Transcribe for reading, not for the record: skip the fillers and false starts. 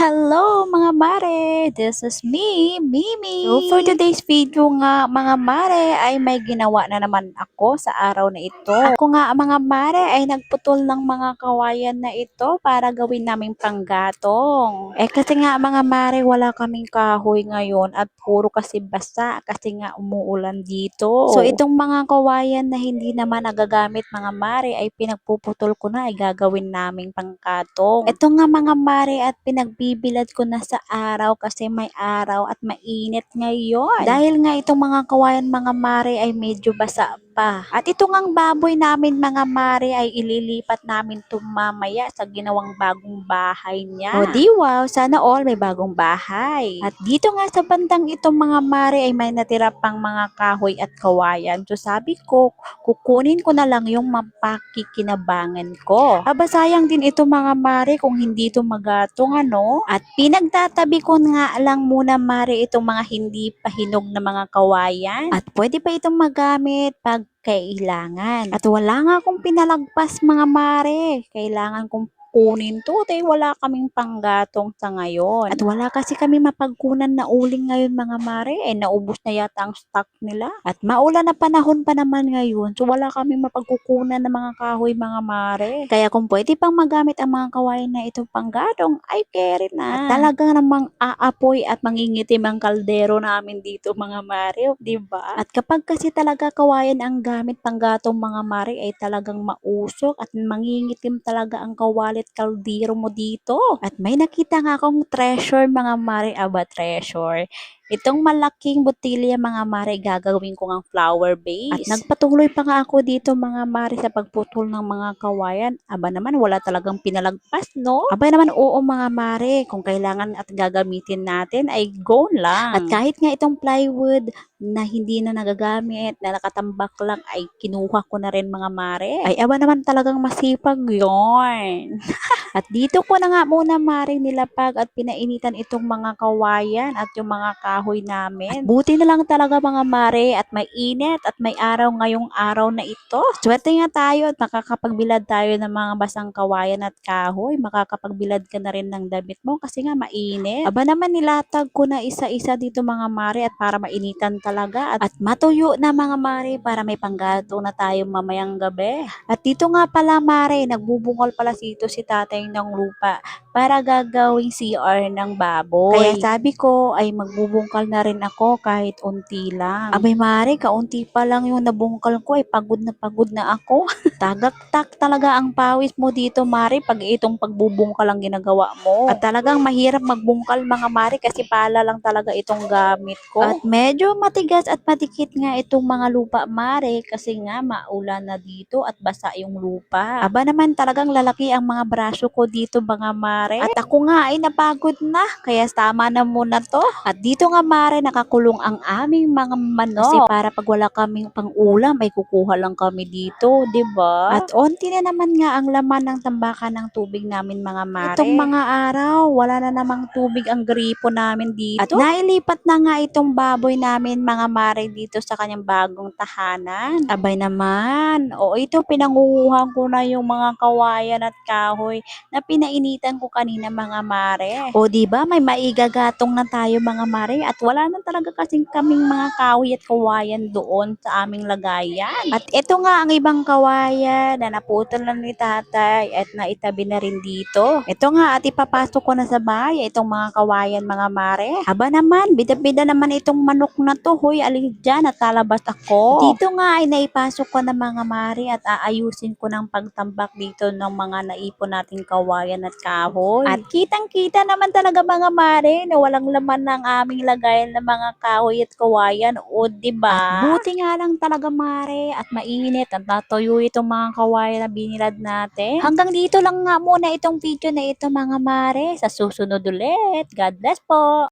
Hello mga mare! This is me, Mimi! So for today's video nga mga mare ay may ginawa na naman ako sa araw na ito. Ako nga mga mare ay nagputol ng mga kawayan na ito para gawin naming panggatong. Kasi nga mga mare wala kaming kahoy ngayon at puro kasi basa kasi nga umuulan dito. So itong mga kawayan na hindi naman nagagamit mga mare ay pinagpuputol ko na ay gagawin naming panggatong. Ito nga mga mare at pinagbibilad ko na sa araw kasi may araw at mainit ngayon. Dahil nga itong mga kawayan mga mare ay medyo basa pa. At ito ngang baboy namin mga mare ay ililipat namin to mamaya sa ginawang bagong bahay niya. O di wow, sana all may bagong bahay. At dito nga sa bandang itong mga mare ay may natira pang mga kahoy at kawayan. So sabi ko, kukunin ko na lang yung mapakikinabangan ko. Aba sayang din ito mga mare kung hindi ito magatong ano. At pinagtatabi ko nga lang muna mare itong mga hindi pa hinog na mga kawayan. At pwede pa itong magamit pag kailangan. At wala nga akong pinalagpas mga mare. Kailangan kong kunin to dahil wala kaming panggatong sa ngayon. At wala kasi kami mapagkunan na uling ngayon mga mare. Naubos na yata ang stock nila. At maulan na panahon pa naman ngayon. So wala kaming mapagkukunan ng mga kahoy mga mare. Kaya kung pwede pang magamit ang mga kawayan na ito panggatong ay carry na. At talaga namang aapoy at mangingitim ang kaldero namin dito mga mare. Diba? At kapag kasi talaga kawayan ang gamit panggatong mga mare ay talagang mausok at mangingitim talaga ang kawalit kaldero mo dito. At may nakita nga akong treasure mga mare, aba treasure. Itong malaking botilya mga mare gagawin ko ng flower base. At nagpatuloy pa nga ako dito mga mare sa pagputol ng mga kawayan. Aba naman wala talagang pinalagpas no? Aba naman oo mga mare kung kailangan at gagamitin natin ay go lang. At kahit nga itong plywood na hindi na nagagamit, na nakatambak lang ay kinuha ko na rin mga mare. Ay aba naman talagang masipag yon. At dito ko na nga muna mare nilapag at pinainitan itong mga kawayan at yung mga kahoy namin. At buti na lang talaga mga mare at may init at may araw ngayong araw na ito. Swerte nga tayo at makakapagbilad tayo ng mga basang kawayan at kahoy. Makakapagbilad ka na rin ng damit mo kasi nga mainit. Aba naman nilatag ko na isa-isa dito mga mare at para mainitan talaga at matuyo na mga mare para may panggato na tayo mamayang gabi. At dito nga pala mare, nagbubungol pala dito si tatay ng lupa para gagawing CR ng baboy. Kaya sabi ko ay magbubungkal na rin ako kahit unti lang. Abay mare, kaunti pa lang yung nabungkal ko ay pagod na ako. Tagaktak talaga ang pawis mo dito mare pag itong pagbubungkal ang ginagawa mo. At talagang mahirap magbungkal mga mare kasi pala lang talaga itong gamit ko. At medyo matigas at matikit nga itong mga lupa mare kasi nga maulan na dito at basa yung lupa. Aba naman talagang lalaki ang mga braso ko dito mga mare. At ako nga ay napagod na kaya tama na muna to. At dito nga mare nakakulong ang aming mga manok. Kasi para pag wala kaming pang-ulam ay kukuha lang kami dito, 'di ba? At onti na naman nga ang laman ng tambakan ng tubig namin mga mare. Itong mga araw, wala na namang tubig ang gripo namin dito. At nailipat na nga itong baboy namin mga mare dito sa kanyang bagong tahanan. Abay naman. O ito pinanguhuhan ko na yung mga kawayan at kahoy na pinainitan ko kanina mga mare. O di ba may maigagatong na tayo mga mare at wala na talaga kasing kaming mga kahoy at kawayan doon sa aming lagayan. At ito nga ang ibang kawayan na naputol na ni tatay at naitabi na rin dito. Ito nga at ipapasok ko na sa bahay itong mga kawayan mga mare. Aba naman, bida-bida naman itong manok na to. Hoy, alis dyan at talabas ako. Dito nga ay naipasok ko na mga mare at aayusin ko ng pagtambak dito ng mga naipon nating kawayan at kahoy. At kitang-kita naman talaga mga mare na walang laman ng aming lagayan ng mga kahoy at kawayan. O diba? At buti nga lang talaga mare at mainit at natuyo itong mga kawayan na binilad natin. Hanggang dito lang nga muna itong video na ito mga mare. Sa susunod ulit. God bless po!